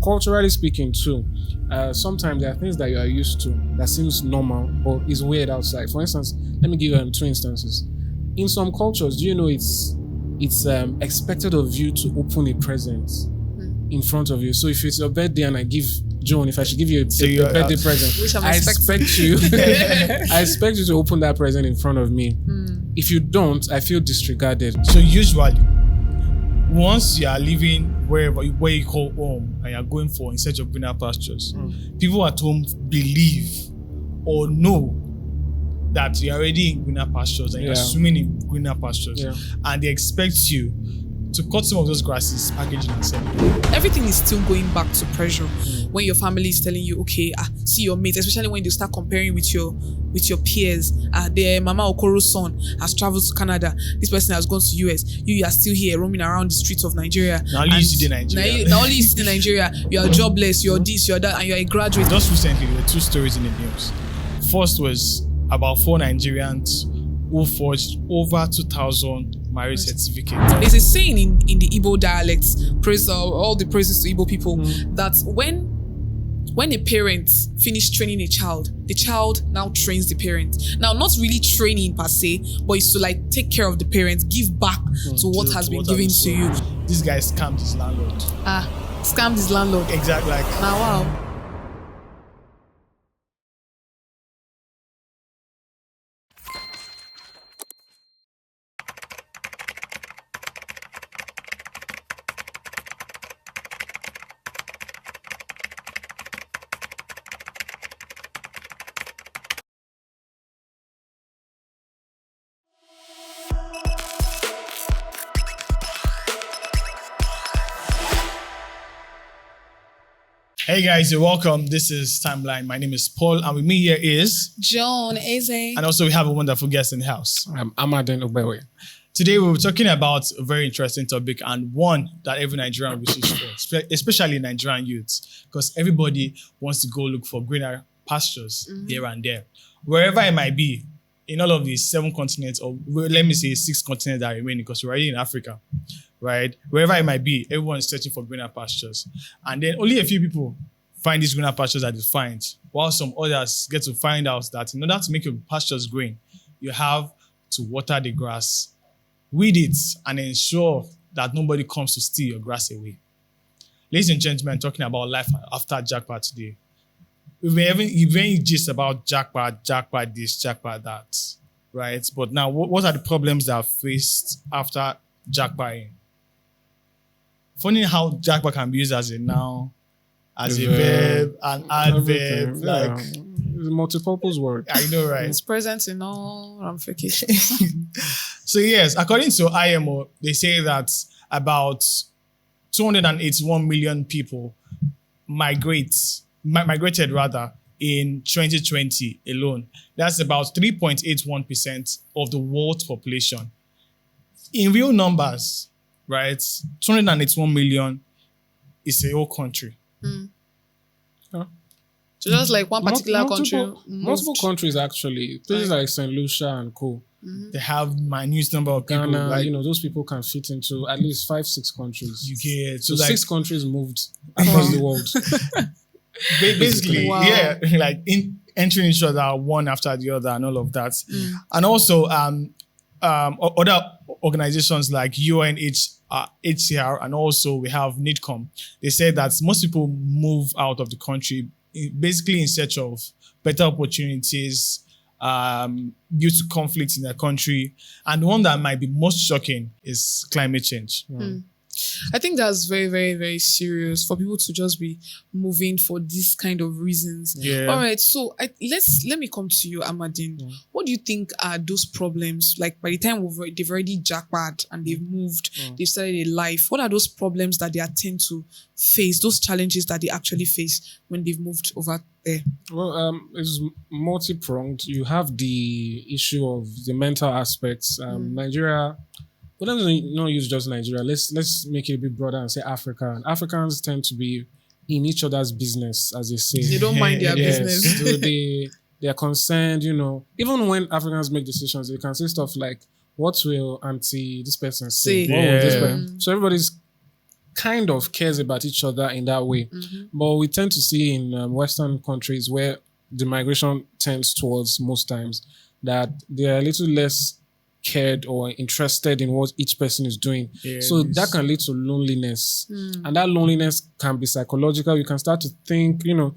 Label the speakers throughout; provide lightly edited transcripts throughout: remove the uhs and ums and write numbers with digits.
Speaker 1: culturally speaking too, sometimes there are things that you are used to that seems normal but is weird outside. For instance, let me give you two instances. In some cultures, do you know it's expected of you to open a present in front of you. So if it's your birthday and I give Joan, if I should give you a birthday present, I expect you I expect you to open that present in front of me. If you don't, I feel disregarded.
Speaker 2: So usually, once you are leaving where you call home and you are going for in search of greener pastures, people at home believe or know that you're already in greener pastures and you're swimming in greener pastures, and they expect you to cut some of those grasses, package it and sell it.
Speaker 3: Everything is still going back to pressure. When your family is telling you, okay, see your mates, especially when you start comparing with your peers. Their Mama Okoro's son has traveled to Canada. This person has gone to US. You are still here roaming around the streets of Nigeria.
Speaker 2: Now only you see the Nigeria.
Speaker 3: Now only you see the Nigeria. You are jobless. You're this. You're that, and you're a graduate.
Speaker 2: Just recently, there were two stories in the news. First was about 4 Nigerians who forged over 2,000 marriage certificates.
Speaker 3: There's a saying in the Igbo dialects, all the praises to Igbo people, that when a parent finishes training a child, the child now trains the parent. Now, not really training per se, but it's to like take care of the parent, give back to what has been given to you.
Speaker 2: This guy scammed his landlord.
Speaker 3: Scammed his landlord.
Speaker 2: Exactly.
Speaker 3: Now, wow.
Speaker 2: Hey guys, you're welcome. This is Timeline. My name is Paul, and with me here is
Speaker 3: John, Eze.
Speaker 2: And also we have a wonderful guest in the house.
Speaker 1: I'm Amaden Obewe.
Speaker 2: Today we're talking about a very interesting topic and one that every Nigerian wishes for, especially Nigerian youths, because everybody wants to go look for greener pastures here and there. Wherever it might be, in all of these 7 continents, or let me say 6 continents that remain, because we're already in Africa, right? Wherever it might be, everyone is searching for greener pastures. And then only a few people find these greener pastures that they find, while some others get to find out that in order to make your pastures green, you have to water the grass, weed it, and ensure that nobody comes to steal your grass away. Ladies and gentlemen, talking about life after jackpot today. We've been just about jackpot this, jackpot that, right? But now, what are the problems that are faced after jackpotting? Funny how jackpot can be used as a noun, as a verb, an adverb, like
Speaker 1: it's a multi-purpose word.
Speaker 2: I know, right?
Speaker 3: It's present in all ramifications.
Speaker 2: So yes, according to IMO, they say that about 281 million people migrated in 2020 alone. That's about 3.81% of the world's population. In real numbers, right, 281 million is a whole country.
Speaker 1: Huh?
Speaker 3: So just like one particular country.
Speaker 1: Multiple countries actually. Places like St. Lucia and co.
Speaker 2: They have minute number of people.
Speaker 1: Ghana,
Speaker 2: like,
Speaker 1: those people can fit into at least 5-6 countries.
Speaker 2: UK.
Speaker 1: So like, 6 countries moved across the world.
Speaker 2: Basically,
Speaker 3: wow.
Speaker 2: Yeah, like entering each other one after the other and all of that. And also other organizations like UNHCR, and also we have NIDCOM. They say that most people move out of the country basically in search of better opportunities due to conflict in their country. And the one that might be most shocking is climate change.
Speaker 3: I think that's very, very, very serious for people to just be moving for these kind of reasons.
Speaker 2: Yeah.
Speaker 3: All right. So let me come to you, Amadine. What do you think are those problems? Like by the time they've already jackpot and they've moved, they've started a life. What are those problems that they tend to face? Those challenges that they actually face when they've moved over there?
Speaker 1: Well, it's multi-pronged. You have the issue of the mental aspects. Nigeria. Well, let's not use just Nigeria. Let's make it a bit broader and say Africa. And Africans tend to be in each other's business, as they say.
Speaker 3: They don't mind their business.
Speaker 1: So they are concerned, Even when Africans make decisions, they can say stuff like, "What will Auntie this person say?" What will this person? So everybody's kind of cares about each other in that way. But we tend to see in Western countries where the migration tends towards most times that they are a little less cared or interested in what each person is doing.
Speaker 2: Yeah,
Speaker 1: So that can lead to loneliness. And that loneliness can be psychological. You can start to think, and,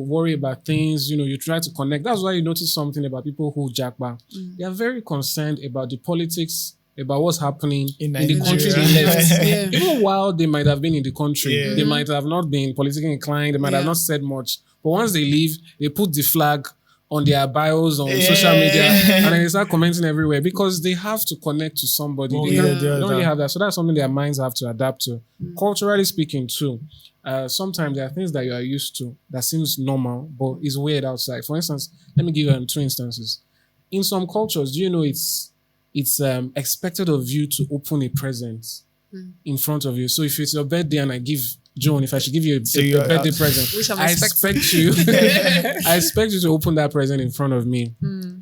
Speaker 1: worry about things. You try to connect. That's why you notice something about people who Japa. They are very concerned about the politics, about what's happening in the country they left.
Speaker 3: Yeah.
Speaker 1: Even while they might have been in the country,
Speaker 2: Yeah.
Speaker 1: they might have not been politically inclined. They might have not said much. But once they leave, they put the flag on their bios on social media, and then they start commenting everywhere because they have to connect to somebody. They don't really have that. So that's something their minds have to adapt to. Culturally speaking too, sometimes there are things that you are used to that seems normal, but is weird outside. For instance, let me give you two instances. In some cultures, do you know it's expected of you to open a present in front of you. So if it's your birthday and I give Joan, if I should give you a birthday present,
Speaker 3: Which
Speaker 1: I expect you I expect you to open that present in front of me.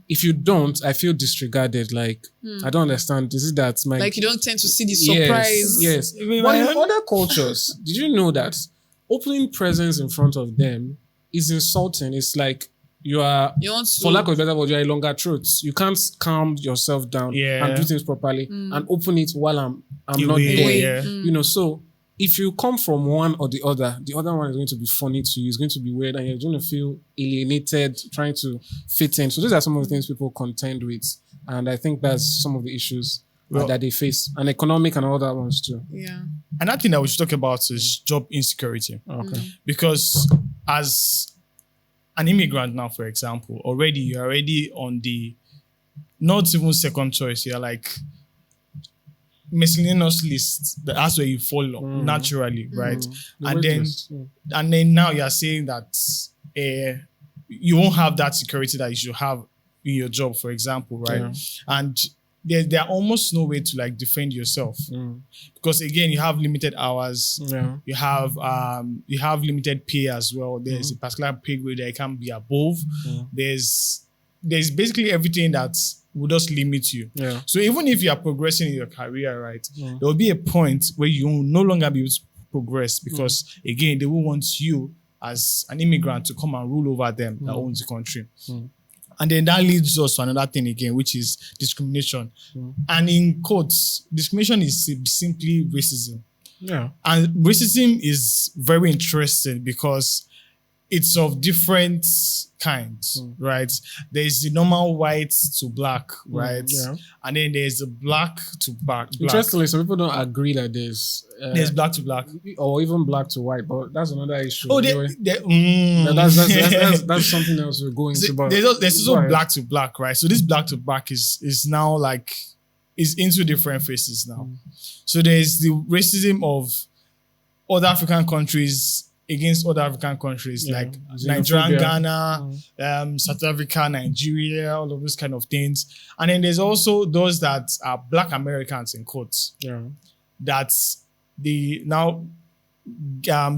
Speaker 1: If you don't, I feel disregarded. Like I don't understand. This is that my
Speaker 3: Like you don't tend to see the surprise.
Speaker 1: Yes. But in other cultures, did you know that opening presents in front of them is insulting? It's like you want to, for lack of a better word, you're a longer truth. You can't calm yourself down and do things properly and open it while I'm not there. So if you come from one or the other one is going to be funny to you. It's going to be weird, and you're going to feel alienated, trying to fit in. So these are some of the things people contend with, and I think that's some of the issues that they face, and economic and other ones too.
Speaker 3: Yeah.
Speaker 2: Another thing that we should talk about is job insecurity.
Speaker 1: Okay.
Speaker 2: Because as an immigrant now, for example, you're already on the not even second choice. You're like miscellaneous list. That's where you follow naturally, right? And then now you're saying that you won't have that security that you should have in your job, for example, right? And there are almost no way to like defend yourself because again you have limited hours, you have limited pay as well. There's a particular pay grade that can be above. There's basically everything that will just limit you. So even if you are progressing in your career, right, there will be a point where you will no longer be able to progress because again they will want you as an immigrant to come and rule over them that owns the country. And then that leads us to another thing again, which is discrimination. And in quotes, discrimination is simply racism. And racism is very interesting because it's of different kinds, right? There's the normal white to black, right? And then there's the black to black.
Speaker 1: Interestingly, some people don't agree that there's
Speaker 2: black to black,
Speaker 1: or even black to white, but that's another issue.
Speaker 2: Oh,
Speaker 1: anyway. That's something else we're going to. But
Speaker 2: there's also black to black, right? So this black to black is now like is into different faces now. So there's the racism of other African countries against other African countries like Nigeria, Ghana, South Africa, Nigeria, all of those kind of things. And then there's also those that are Black Americans in quotes. That's the now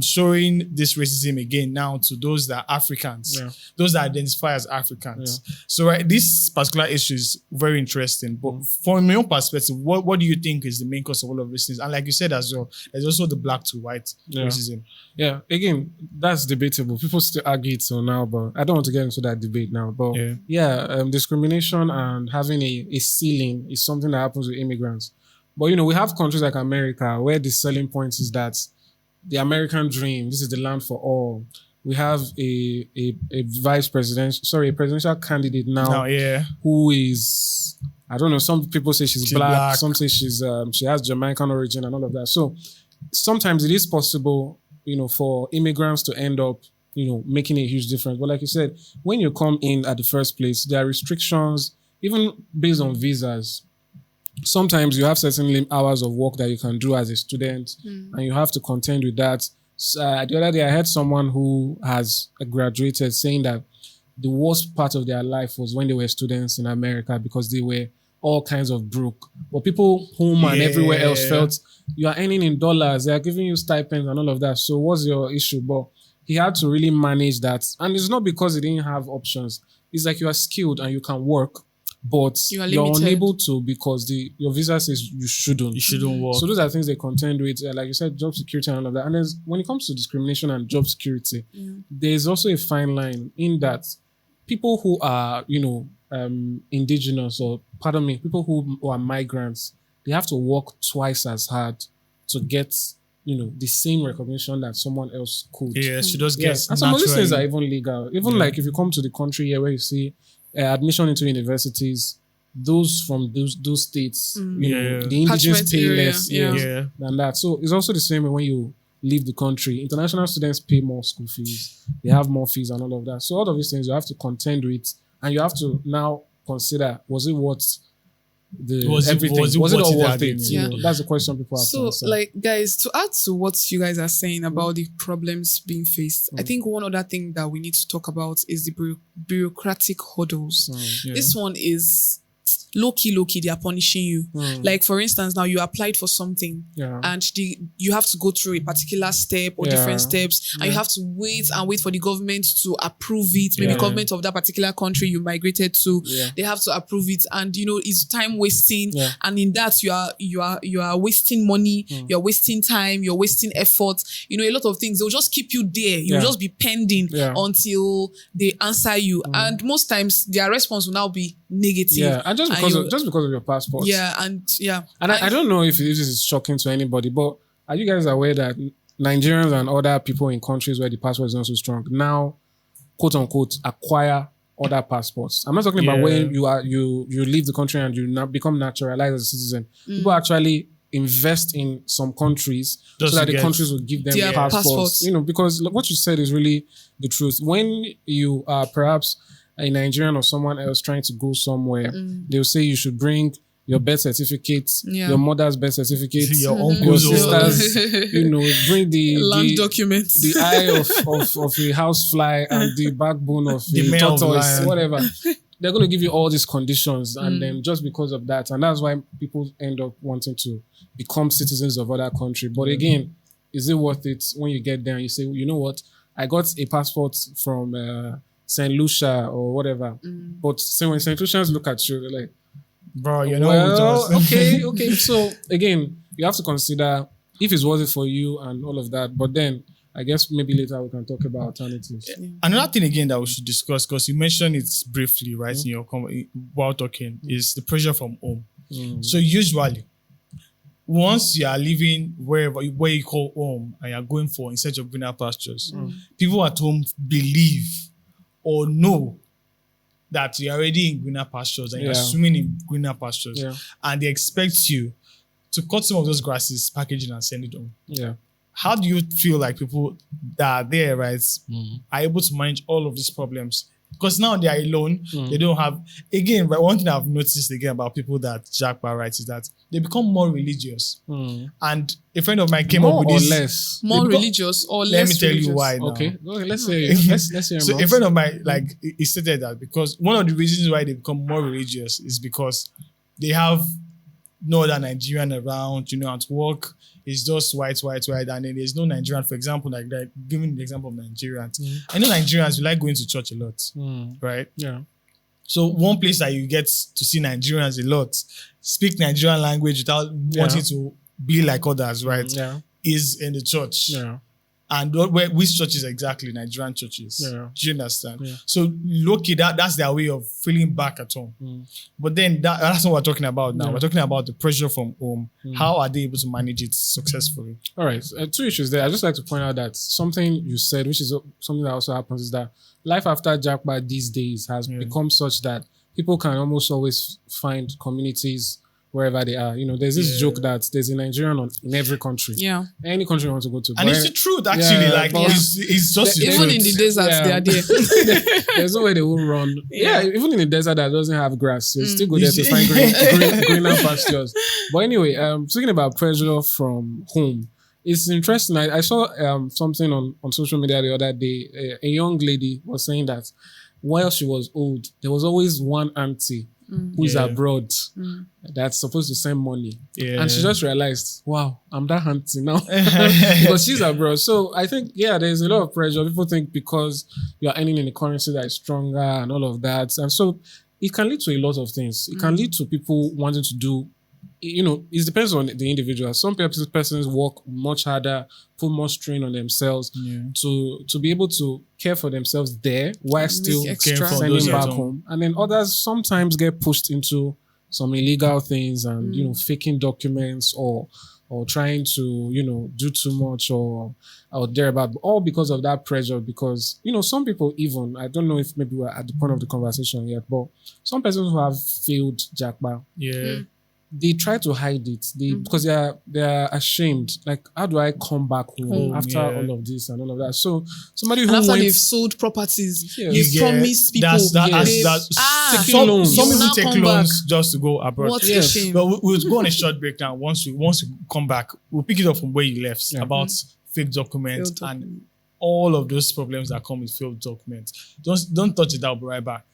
Speaker 2: showing this racism again now to those that are Africans, those that identify as Africans. So this particular issue is very interesting. But from my own perspective, what do you think is the main cause of all of these things? And like you said as well, there's also the black to white racism.
Speaker 1: Again, that's debatable. People still argue it till now, but I don't want to get into that debate now. But discrimination and having a ceiling is something that happens with immigrants. But we have countries like America where the selling point is that the American dream, this is the land for all. We have a presidential candidate now who is, I don't know, some people say she's black, some say she has Jamaican origin and all of that. So sometimes it is possible, for immigrants to end up, making a huge difference. But like you said, when you come in at the first place, there are restrictions, even based on visas. Sometimes you have certain hours of work that you can do as a student and you have to contend with that. The other day I heard someone who has graduated saying that the worst part of their life was when they were students in America because they were all kinds of broke. But people home and everywhere else felt you are earning in dollars, they are giving you stipends and all of that. So what's your issue? But he had to really manage that. And it's not because he didn't have options. It's like you are skilled and you can work. but
Speaker 3: You are
Speaker 1: you're
Speaker 3: limited.
Speaker 1: unable to because your visa says you shouldn't.
Speaker 2: You shouldn't work.
Speaker 1: So those are things they contend with, like you said, job security and all of that. And when it comes to discrimination and job security, there's also a fine line in that people who are, indigenous or, people who are migrants, they have to work twice as hard to get, the same recognition that someone else could.
Speaker 2: Yeah, she just
Speaker 1: Yes,
Speaker 2: gets
Speaker 1: and some of these things are
Speaker 2: naturally.
Speaker 1: even legal. Even like if you come to the country here where you see admission into universities, those from those states, the indigenous
Speaker 3: Catchment
Speaker 1: pay
Speaker 3: area,
Speaker 1: less
Speaker 2: yeah.
Speaker 1: than that. So it's also the same when you leave the country. International students pay more school fees. They have more fees and all of that. So all of these things you have to contend with, and you have to now consider, was it worth everything? Was it all worth it?
Speaker 3: Yeah.
Speaker 1: That's the question people have to
Speaker 3: So,
Speaker 1: answer.
Speaker 3: like, guys, to add to what you guys are saying about the problems being faced, I think one other thing that we need to talk about is the bureaucratic hurdles. This one is low-key, they are punishing you. Like, for instance, now you applied for something and you have to go through a particular step or different steps, and you have to wait for the government to approve it. Maybe government of that particular country you migrated to, they have to approve it, and it's time wasting. And in that you are wasting money, you're wasting time, you're wasting effort. A lot of things, they'll just keep you there. You'll just be pending until they answer you. And most times their response will now be negative.
Speaker 1: Yeah, and just because of your passport.
Speaker 3: Yeah, and
Speaker 1: I don't know if this is shocking to anybody, but are you guys aware that Nigerians and other people in countries where the passport is not so strong now, quote unquote, acquire other passports? I'm not talking about when you leave the country and you now become naturalized as a citizen. People actually invest in some countries so that the countries will give them
Speaker 3: their
Speaker 1: passports. Because what you said is really the truth. When you are perhaps a Nigerian or someone else trying to go somewhere, they'll say you should bring your birth certificate, your mother's birth certificate,
Speaker 2: your
Speaker 1: your
Speaker 2: uncle's
Speaker 1: sisters, bring the
Speaker 3: land documents,
Speaker 1: the eye of a housefly and the backbone of
Speaker 2: The
Speaker 1: a
Speaker 2: male of
Speaker 1: tortoise,
Speaker 2: lion.
Speaker 1: whatever. They're going to give you all these conditions, and then just because of that, and that's why people end up wanting to become citizens of other country. But again, is it worth it when you get there and you say, you know what, I got a passport from St. Lucia or whatever. But when St. Lucians look at you, they're like,
Speaker 2: Bro,
Speaker 1: okay. So again, you have to consider if it's worth it for you and all of that. But then I guess maybe later we can talk about alternatives.
Speaker 2: Another thing again that we should discuss, because you mentioned it briefly, right, in your while talking, is the pressure from home. So usually, once you are leaving where you call home and you're going in search of greener pastures, people at home believe or know that you're already in greener pastures and you're swimming in greener pastures, and they expect you to cut some of those grasses, package it, and send it home.
Speaker 1: Yeah.
Speaker 2: How do you feel like people that are there, right, are able to manage all of these problems? Because now they are alone, they don't have, again, right, one thing I've noticed again about people that Japa writes is that they become more religious. And a friend of mine came up with this.
Speaker 3: More religious or less
Speaker 2: Let me tell
Speaker 3: religious.
Speaker 2: you why now.
Speaker 1: Okay, let's hear
Speaker 2: So
Speaker 1: more.
Speaker 2: a friend of mine, like, he stated that because one of the reasons why they become more religious is because they have no other Nigerian around, at work. It's just white, and then there's no Nigerian, for example, like that, giving the example of Nigerians. I know Nigerians, we like going to church a lot, right?
Speaker 1: Yeah.
Speaker 2: So one place that you get to see Nigerians a lot, speak Nigerian language without wanting to be like others, right?
Speaker 1: Yeah.
Speaker 2: Is in the church.
Speaker 1: Yeah.
Speaker 2: And which churches exactly? Nigerian churches.
Speaker 1: Yeah.
Speaker 2: Do you understand?
Speaker 1: Yeah.
Speaker 2: So low-key, that's their way of feeling back at home. But then that's what we're talking about now.
Speaker 1: Yeah.
Speaker 2: We're talking about the pressure from home. How are they able to manage it successfully?
Speaker 1: All right. Two issues there. I just like to point out that something you said, which is something that also happens, is that life after Japa these days has become such that people can almost always find communities wherever they are. There's this joke that there's a Nigerian in every country.
Speaker 3: Yeah.
Speaker 1: Any country you want to go to.
Speaker 2: And it's the truth, actually. It's just the
Speaker 3: Even
Speaker 2: truth.
Speaker 3: in the desert, they are there.
Speaker 1: There's no way they will run. Yeah, even in the desert that doesn't have grass, you still go there to
Speaker 2: You
Speaker 1: find greener pastures. But anyway, speaking about pressure from home, it's interesting. I saw something on social media the other day. A young lady was saying that while she was old, there was always one auntie who's abroad that's supposed to send money.
Speaker 2: Yeah.
Speaker 1: And she just realized, wow, I'm that auntie now. Because she's abroad. So I think, there's a lot of pressure. People think because you're earning in a currency that is stronger and all of that. And so it can lead to a lot of things. It can lead to people wanting to do, it depends on the individual. Some persons work much harder, put more strain on themselves to be able to care for themselves there while still sending back home. And then others sometimes get pushed into some illegal things and, faking documents or trying to, do too much or thereabout, all because of that pressure. Because, some people even, I don't know if maybe we're at the point of the conversation yet, but some persons who have failed Japa, they try to hide it because they're ashamed. Like, how do I come back home after all of this and all of that? So somebody who
Speaker 3: after they've sold properties, you've promised people.
Speaker 2: Some even take loans just to go abroad.
Speaker 3: What a shame.
Speaker 2: But we'll go on a short break now. Once we come back, we'll pick it up from where you left about fake documents and all of those problems that come with fake documents. Don't touch it out. We'll be right back.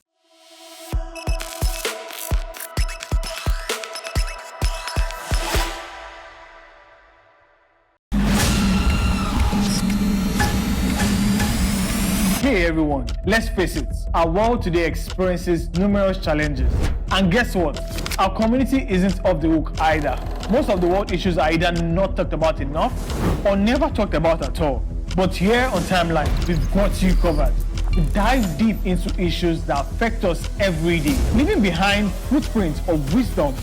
Speaker 4: Hey everyone, let's face it, our world today experiences numerous challenges. And guess what? Our community isn't off the hook either. Most of the world issues are either not talked about enough or never talked about at all. But here on Timeline, we've got you covered. We dive deep into issues that affect us every day, leaving behind footprints of wisdom,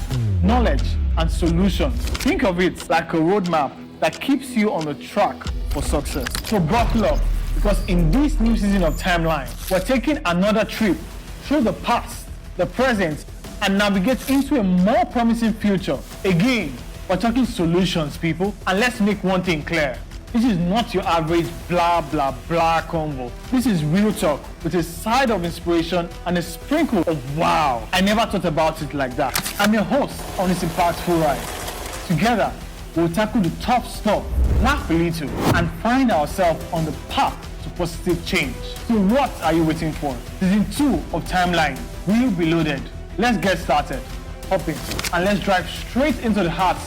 Speaker 4: knowledge, and solutions. Think of it like a roadmap that keeps you on the track for success. So buckle up. Because in this new season of Timeline, we're taking another trip through the past, the present, and navigate into a more promising future. Again, we're talking solutions, people. And let's make one thing clear. This is not your average blah, blah, blah convo. This is real talk with a side of inspiration and a sprinkle of wow. I never thought about it like that. I'm your host on this impactful ride. Together, we'll tackle the tough stuff, laugh a little, and find ourselves on the path to positive change. So what are you waiting for? Season 2 of Timeline will be loaded. Let's get started. Hop in, and let's drive straight into the heart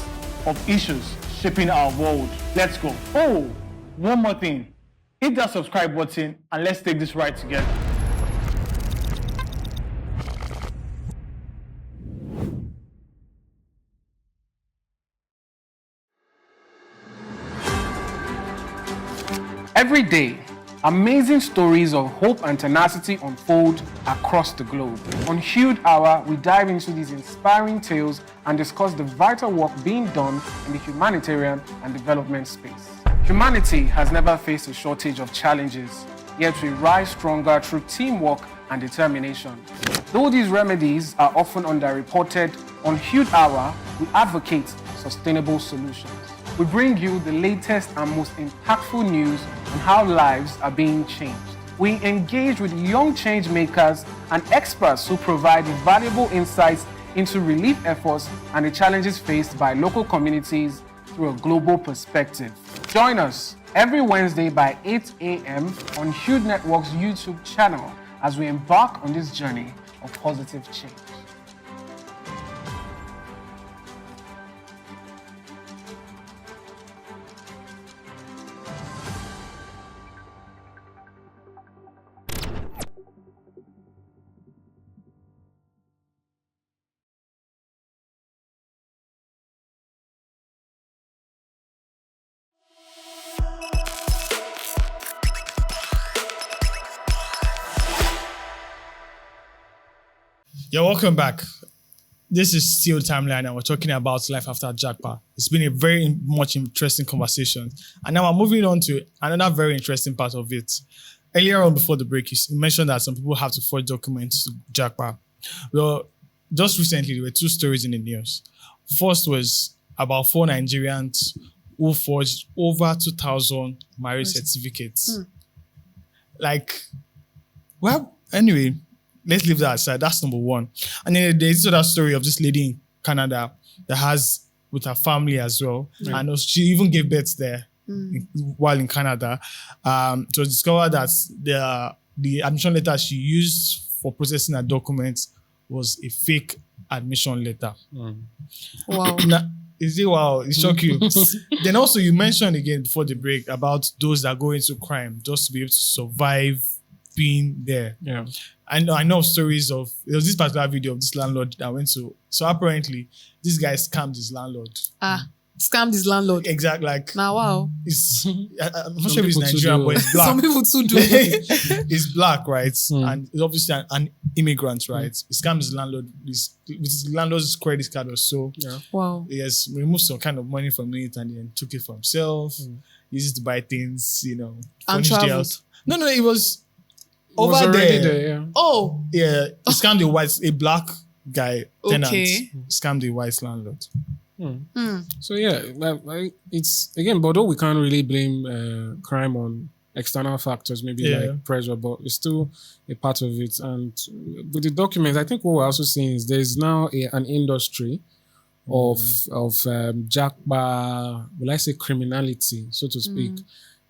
Speaker 4: of issues shaping our world. Let's go. Oh, one more thing. Hit that subscribe button and let's take this ride together. Every day, amazing stories of hope and tenacity unfold across the globe. On Hued Hour, we dive into these inspiring tales and discuss the vital work being done in the humanitarian and development space. Humanity has never faced a shortage of challenges, yet we rise stronger through teamwork and determination. Though these remedies are often underreported, on Hued Hour, we advocate sustainable solutions. We bring you the latest and most impactful news on how lives are being changed. We engage with young change makers and experts who provide valuable insights into relief efforts and the challenges faced by local communities through a global perspective. Join us every Wednesday by 8 a.m. on Hued Network's YouTube channel as we embark on this journey of positive change.
Speaker 2: Yeah, welcome back. This is still Timeline and we're talking about life after Japa. It's been a very much interesting conversation. And now we're moving on to another very interesting part of it. Earlier on before the break, you mentioned that some people have to forge documents to Japa. Well, just recently, there were two stories in the news. First was about 4 Nigerians who forged over 2,000 marriage certificates. Anyway, let's leave that aside. That's number one. And then there's this other story of this lady in Canada that has with her family as well. Right. And she even gave birth there while in Canada. It was discovered that the admission letter she used for processing her documents was a fake admission letter.
Speaker 3: Wow.
Speaker 2: Now, is it wow? It shocked you. Then also you mentioned again before the break about those that go into crime just to be able to survive being there.
Speaker 1: Yeah.
Speaker 2: I know stories of, there was this particular video of this landlord that went to, so apparently this guy scammed his landlord.
Speaker 3: Scammed his landlord.
Speaker 2: Exactly, like
Speaker 3: Now, wow.
Speaker 2: it's, I'm not
Speaker 1: Some
Speaker 2: sure if it's
Speaker 1: people too
Speaker 2: Nigerian,
Speaker 1: do.
Speaker 2: but it's black.
Speaker 3: Some people too do.
Speaker 2: He's black, right? And he's obviously an immigrant, right? He scammed his landlord with his landlord's credit card or so.
Speaker 1: Yeah.
Speaker 3: Wow.
Speaker 2: He has removed some kind of money from it and then took it for himself. Used it to buy things,
Speaker 3: And
Speaker 2: furnished the
Speaker 3: traveled.
Speaker 2: house. No, it was over
Speaker 1: Was already
Speaker 2: there.
Speaker 1: yeah.
Speaker 3: Oh,
Speaker 2: Yeah, he scammed a black guy tenant.
Speaker 3: Okay.
Speaker 2: Scammed the white landlord.
Speaker 1: So yeah, like it's again, but although we can't really blame crime on external factors, maybe like pressure, but it's still a part of it. And with the documents, I think what we're also seeing is there's now an industry of Japa, will I say criminality, so to speak.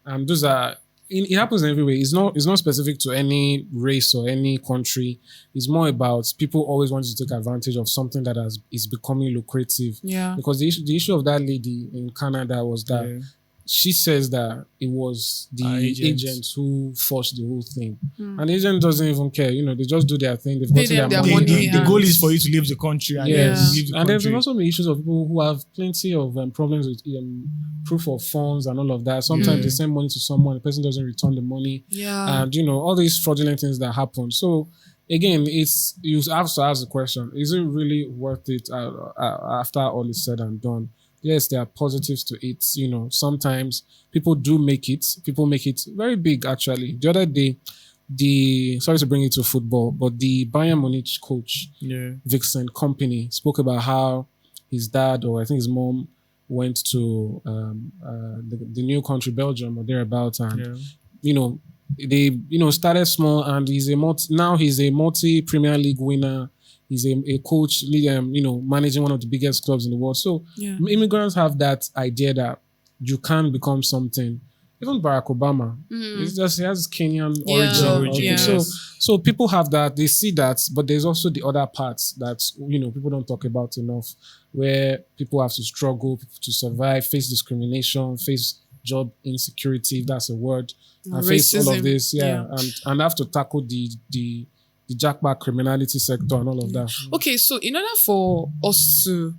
Speaker 1: And those are it happens in every way. It's not specific to any race or any country. It's more about people always wanting to take advantage of something that is becoming lucrative.
Speaker 3: yeah.
Speaker 1: Because the issue of that lady in Canada was that she says that it was the agent who forced the whole thing. And the agent doesn't even care. They just do their thing. They've
Speaker 3: Pay
Speaker 1: gotten
Speaker 3: them
Speaker 1: their
Speaker 3: their
Speaker 1: money.
Speaker 3: money.
Speaker 2: The goal is for you to leave the country. And
Speaker 1: Yes.
Speaker 2: leave the
Speaker 1: And there's
Speaker 2: country.
Speaker 1: also been issues of people who have plenty of problems with proof of funds and all of that. Sometimes they send money to someone, the person doesn't return the money.
Speaker 3: Yeah.
Speaker 1: And, all these fraudulent things that happen. So, again, you have to ask the question, is it really worth it after all is said and done? Yes, there are positives to it. Sometimes people do make it. People make it very big, actually. The other day, sorry to bring it to football, but the Bayern Munich coach, Vixen Company, spoke about how his dad, or I think his mom, went to the new country, Belgium, or thereabouts, and they started small, and he's a multi Premier League winner. He's a coach, managing one of the biggest clubs in the world. So immigrants have that idea that you can become something. Even Barack Obama, he has Kenyan origin.
Speaker 3: Yeah.
Speaker 1: So people have that, they see that, but there's also the other parts that people don't talk about enough, where people have to struggle to survive, face discrimination, face job insecurity, if that's a word, and face all of this, and have to tackle the jackpot criminality sector and all of that.
Speaker 3: Okay, so in order for us to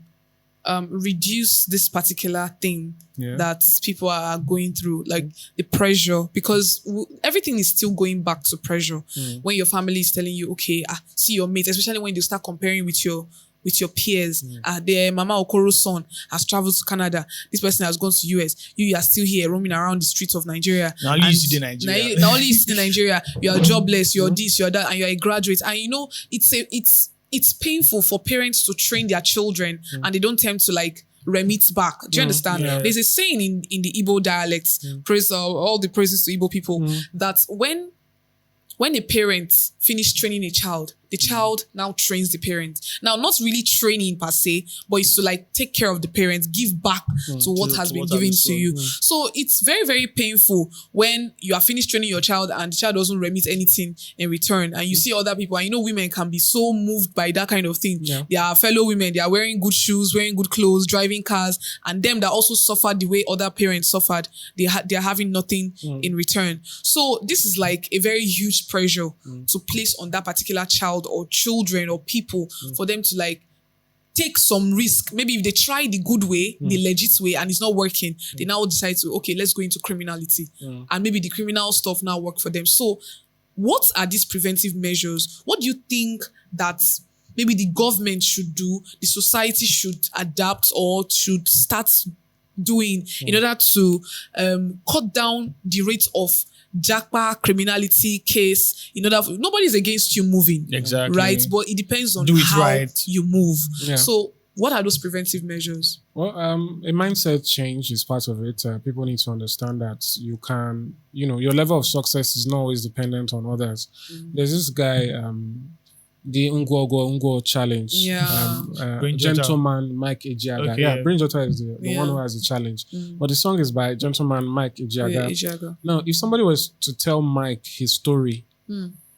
Speaker 3: reduce this particular thing that people are going through, like the pressure, because everything is still going back to pressure. When your family is telling you, okay, see your mates, especially when they start comparing with your peers. Their Mama Okoro's son has traveled to Canada. This person has gone to US. You are still here roaming around the streets of Nigeria.
Speaker 2: Now only you see the Nigeria.
Speaker 3: Now only you see the Nigeria. You are jobless. You're this. You're that, and you're a graduate. And it's painful for parents to train their children, and they don't tend to remit back. Do you understand?
Speaker 2: Yeah.
Speaker 3: There's a saying in the Igbo dialect, praise all the praises to Igbo people, that when a parent finishes training a child, the child now trains the parent. Now, not really training per se, but it's to take care of the parents, give back to what has been given to you. So it's very, very painful when you are finished training your child and the child doesn't remit anything in return. And you see other people, and women can be so moved by that kind of thing.
Speaker 1: Yeah.
Speaker 3: They are fellow women, they are wearing good shoes, wearing good clothes, driving cars, and them that also suffered the way other parents suffered, they are having nothing in return. So this is a very huge pressure to place on that particular child or children or people for them to take some risk. Maybe if they try the good way, the legit way, and it's not working, they now decide to, okay, let's go into criminality. And maybe the criminal stuff now work for them. So what are these preventive measures? What do you think that maybe the government should do, the society should adapt or should start doing in order to cut down the rate of Japa criminality case? Nobody's against you moving,
Speaker 2: Exactly.
Speaker 3: right? But it depends on
Speaker 2: Do it
Speaker 3: how
Speaker 2: right.
Speaker 3: you move.
Speaker 1: Yeah.
Speaker 3: So what are those preventive measures?
Speaker 1: Well, a mindset change is part of it. People need to understand that you can, your level of success is not always dependent on others. There's this guy, the Ungo challenge.
Speaker 3: Yeah.
Speaker 2: Brain Jota.
Speaker 1: Gentleman Mike Ejiaga.
Speaker 2: Okay,
Speaker 1: Yeah, Brain Jota is the
Speaker 3: Yeah.
Speaker 1: one who has the challenge. But the song is by Gentleman Mike Ejiaga.
Speaker 3: Ijaga.
Speaker 1: Now, if somebody was to tell Mike his story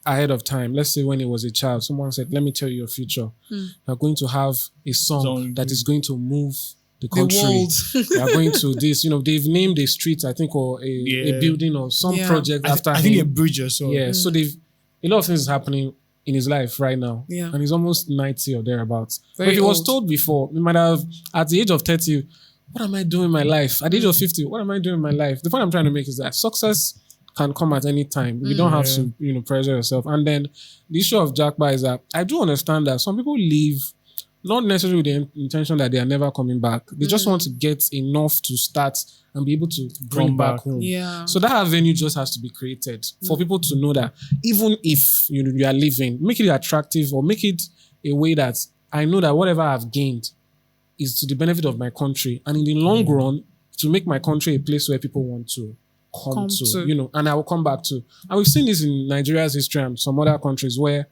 Speaker 1: ahead of time, let's say when he was a child, someone said, let me tell you your future. You're going to have a song that is going to move the country.
Speaker 3: world.
Speaker 1: They are going to this. They've named a street, I think, or a building or some project after
Speaker 2: I think
Speaker 1: him.
Speaker 2: a bridge or so.
Speaker 1: Yeah, so a lot of things is happening in his life right now.
Speaker 3: Yeah.
Speaker 1: And he's almost 90 or thereabouts. But
Speaker 3: Very
Speaker 1: if he was
Speaker 3: old.
Speaker 1: told before, he might have, at the age of 30, what am I doing in my life? At the age of 50, what am I doing in my life? The point I'm trying to make is that success can come at any time. You don't have to, pressure yourself. And then the issue of Japa is that I do understand that some people leave not necessarily with the intention that they are never coming back. They just want to get enough to start and be able to bring
Speaker 2: Come
Speaker 1: back
Speaker 2: back.
Speaker 1: home.
Speaker 3: Yeah.
Speaker 1: So that avenue just has to be created for people to know that even if you are leaving, make it attractive or make it a way that I know that whatever I've gained is to the benefit of my country, and in the long run to make my country a place where people want to come to, and I will come back to. And we've seen this in Nigeria's history and some other countries where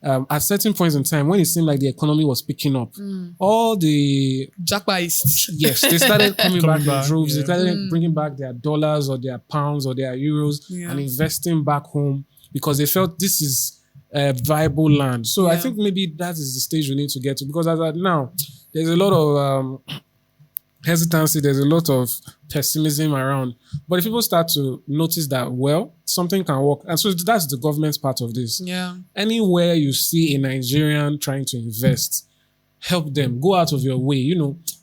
Speaker 1: at certain points in time when it seemed like the economy was picking up, all the
Speaker 3: Japa-ists.
Speaker 1: yes, they started coming back in
Speaker 2: back,
Speaker 1: droves. They
Speaker 2: yeah.
Speaker 1: started bringing back their dollars or their pounds or their euros and investing back home because they felt this is a viable land. So I think maybe that is the stage we need to get to, because as at now, there's a lot of hesitancy, there's a lot of pessimism around. But if people start to notice that, well, something can work. And so that's the government's part of this.
Speaker 3: Yeah.
Speaker 1: Anywhere you see a Nigerian trying to invest, help them. Go out of your way.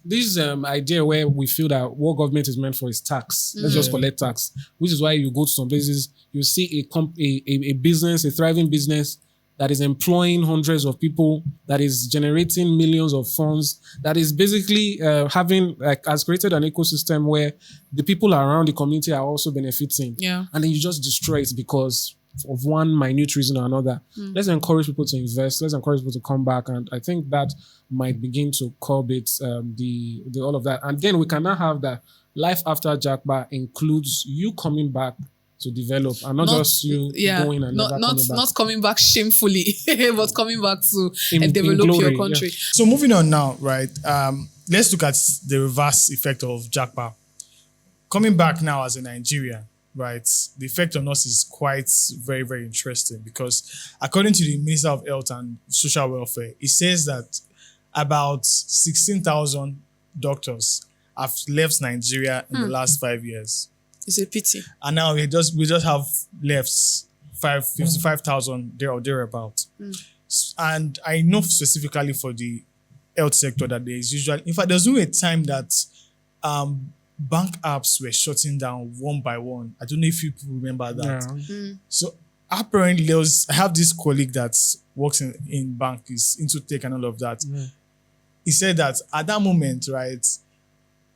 Speaker 1: This idea where we feel that what government is meant for is tax. Let's just collect tax. Which is why you go to some places, you see a business, a thriving business that is employing hundreds of people, that is generating millions of funds, that is basically has created an ecosystem where the people around the community are also benefiting.
Speaker 3: Yeah.
Speaker 1: And then you just destroy it because of one minute reason or another. Let's encourage people to invest. Let's encourage people to come back. And I think that might begin to curb it, the all of that. And then we can now have that life after Japa includes you coming back to develop and not just you going and never coming back.
Speaker 3: Not coming back shamefully, but coming back to
Speaker 1: In
Speaker 3: develop
Speaker 1: glory,
Speaker 3: your country.
Speaker 1: yeah.
Speaker 2: So moving on now, right? Let's look at the reverse effect of Japa. Coming back now as a Nigerian, right? The effect on us is quite very, very interesting because according to the Minister of Health and Social Welfare, it says that about 16,000 doctors have left Nigeria in the last 5 years.
Speaker 3: It's a pity.
Speaker 2: And now we just have left 55,000 there or thereabout. And I know specifically for the health sector that there is usually, in fact, there's no a time that bank apps were shutting down one by one. I don't know if you remember that.
Speaker 1: Yeah.
Speaker 2: So apparently, I have this colleague that works in bank, is into tech and all of that. He said that at that moment, right,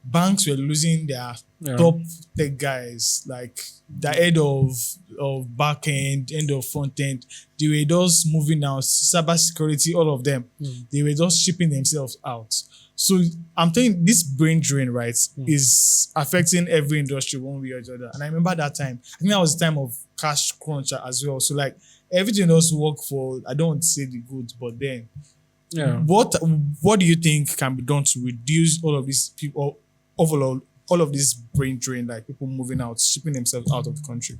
Speaker 2: banks were losing their top tech guys, like the head of back end, end of front end. They were just moving out, cyber security, all of them. They were just shipping themselves out. So I'm telling this brain drain, right, is affecting every industry one way or the other. And I remember that time. I think that was the time of cash crunch as well. So like everything else work for, I don't want to say the good, but then what do you think can be done to reduce all of these people, overall, all of this brain drain, like people moving out, shipping themselves out of the country?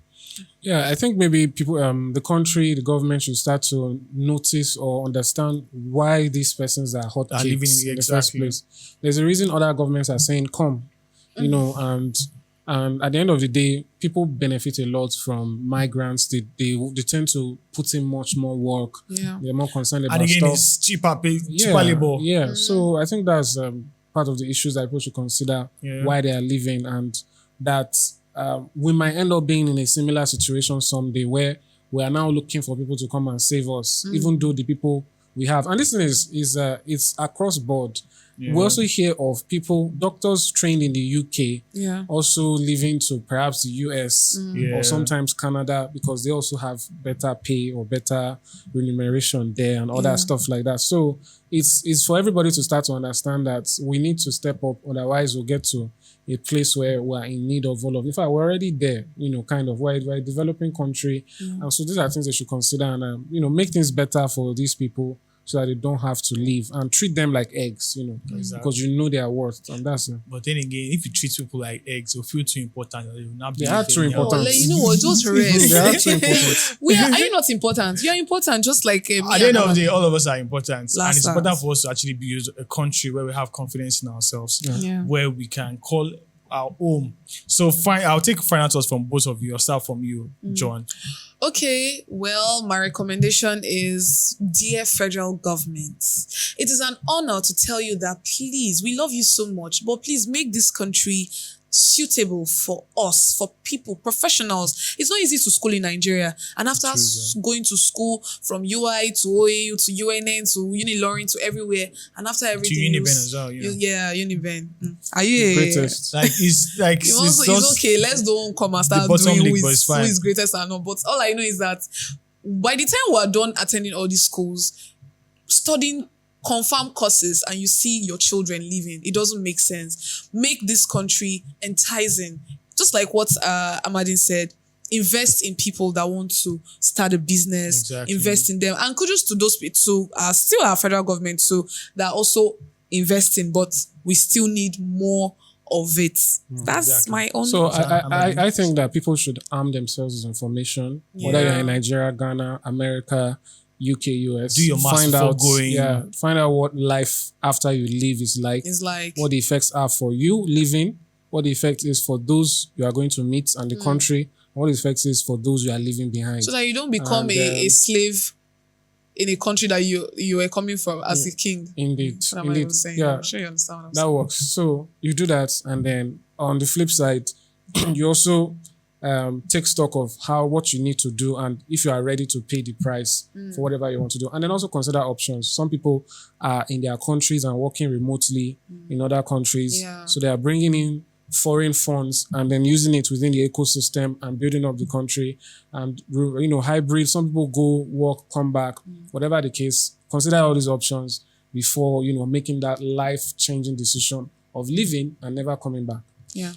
Speaker 1: Yeah, I think maybe people, the country, the government should start to notice or understand why these persons are hot
Speaker 2: Are living
Speaker 1: cakes
Speaker 2: in-
Speaker 1: in the first
Speaker 2: exactly.
Speaker 1: place. There's a reason other governments are saying, come, and at the end of the day, people benefit a lot from migrants. They tend to put in much more work.
Speaker 3: Yeah.
Speaker 1: They're more concerned about
Speaker 2: And again,
Speaker 1: stuff.
Speaker 2: it's cheaper labor.
Speaker 1: Yeah, so I think that's part of the issues that people should consider why they are leaving, and that we might end up being in a similar situation someday where we are now looking for people to come and save us, even though the people we have. And this thing is it's across board. We also hear of people, doctors trained in the UK, also leaving to perhaps the US or sometimes Canada because they also have better pay or better remuneration there and other stuff like that. So it's for everybody to start to understand that we need to step up, otherwise we'll get to a place where we're in need of all of. In fact, we're already there, kind of. We're a developing country, and so these are things they should consider and make things better for these people so that they don't have to leave, and treat them like eggs, because you know their worth, and that's it.
Speaker 2: But then again, if you treat people like eggs, they'll feel too important. They will not be
Speaker 1: They are too important.
Speaker 3: You know what? Just rest.
Speaker 1: They are too important.
Speaker 3: Are you not important? You're important, just like me.
Speaker 2: At the end of the day, all of us are important.
Speaker 3: Last
Speaker 2: and it's
Speaker 3: last.
Speaker 2: important for us to actually build a country where we have confidence in ourselves, where we can call our home. So fine, I'll take final thoughts from both of you. I'll start from you, John.
Speaker 3: Okay, well, my recommendation is, dear federal government, it is an honor to tell you that please, we love you so much, but please make this country suitable for us, for people, professionals. It's not easy to school in Nigeria. And after going to school from UI to OAU to UNN to Unilorin to everywhere, and after everything,
Speaker 2: To Uniben as well,
Speaker 3: Uniben. Are you
Speaker 1: Greatest.
Speaker 3: it's okay. Let's don't come and start
Speaker 2: bottom
Speaker 3: doing
Speaker 2: league, but it's
Speaker 3: who
Speaker 2: fine.
Speaker 3: is greatest and not. But all I know is that by the time we are done attending all these schools, studying confirmed courses, and you see your children leaving, it doesn't make sense. Make this country enticing. Just like what Amadine said, invest in people that want to start a business, invest in them. And kudos to those people too, still our federal government too, that are also investing, but we still need more of it. That's my own.
Speaker 1: So I think that people should arm themselves with information, whether you're in Nigeria, Ghana, America, UK, US.
Speaker 2: Do your maths before going.
Speaker 1: Find out what life after you leave is like.
Speaker 3: It's like
Speaker 1: what the effects are for you living, what the effect is for those you are going to meet and the country, what the effect is for those you are leaving behind.
Speaker 3: so that you don't become a slave in a country that you were coming from as a king.
Speaker 1: Indeed.
Speaker 3: What am I even saying?
Speaker 1: Yeah,
Speaker 3: I'm sure you understand what I'm
Speaker 1: that
Speaker 3: saying.
Speaker 1: works. So you do that, and then on the flip side, you also take stock of what you need to do, and if you are ready to pay the price for whatever you want to do. And then also consider options. Some people are in their countries and working remotely in other countries.
Speaker 3: Yeah.
Speaker 1: So they are bringing in foreign funds and then using it within the ecosystem and building up the country. And, hybrid, some people go work, come back, whatever the case. Consider all these options before, making that life-changing decision of leaving and never coming back.
Speaker 3: Yeah.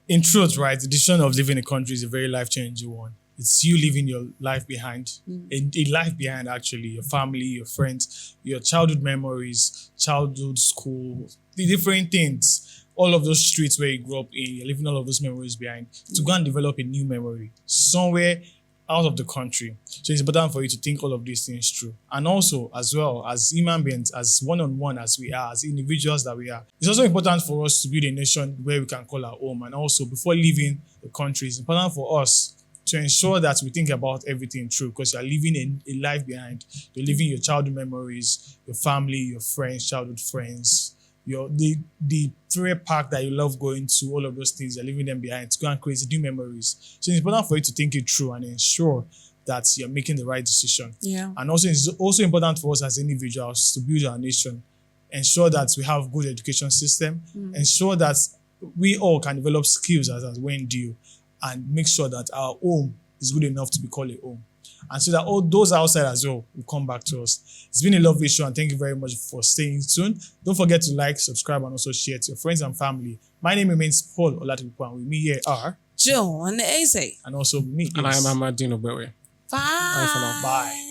Speaker 2: In truth, right, the decision of living in a country is a very life-changing one. It's you leaving your life behind, a life behind actually, your family, your friends, your childhood memories, childhood school, the different things, all of those streets where you grew up in, you're leaving all of those memories behind to go and develop a new memory somewhere out of the country. So it's important for you to think all of these things through. And also, as well, as human beings, as one-on-one as we are, as individuals that we are, it's also important for us to build a nation where we can call our home. And also, before leaving the country, it's important for us to ensure that we think about everything through, because you're leaving a life behind. You're leaving your childhood memories, your family, your friends, childhood friends, the favorite park that you love going to, all of those things, you're leaving them behind to go and create new memories. So it's important for you to think it through and ensure that you're making the right decision.
Speaker 3: Yeah.
Speaker 2: And also, it's also important for us as individuals to build our nation, ensure that we have good education system, ensure that we all can develop skills as when due, and make sure that our home is good enough to be called a home. And so that all those outside as well will come back to us. It's been a lovely show, and thank you very much for staying tuned. Don't forget to like, subscribe, and also share to your friends and family. My name remains Paul Olatipo, and with me here are
Speaker 3: John Eze.
Speaker 2: and also with me
Speaker 1: And I
Speaker 2: is
Speaker 1: am Amadine Obewe.
Speaker 3: Bye.
Speaker 1: Bye for now.
Speaker 2: Bye.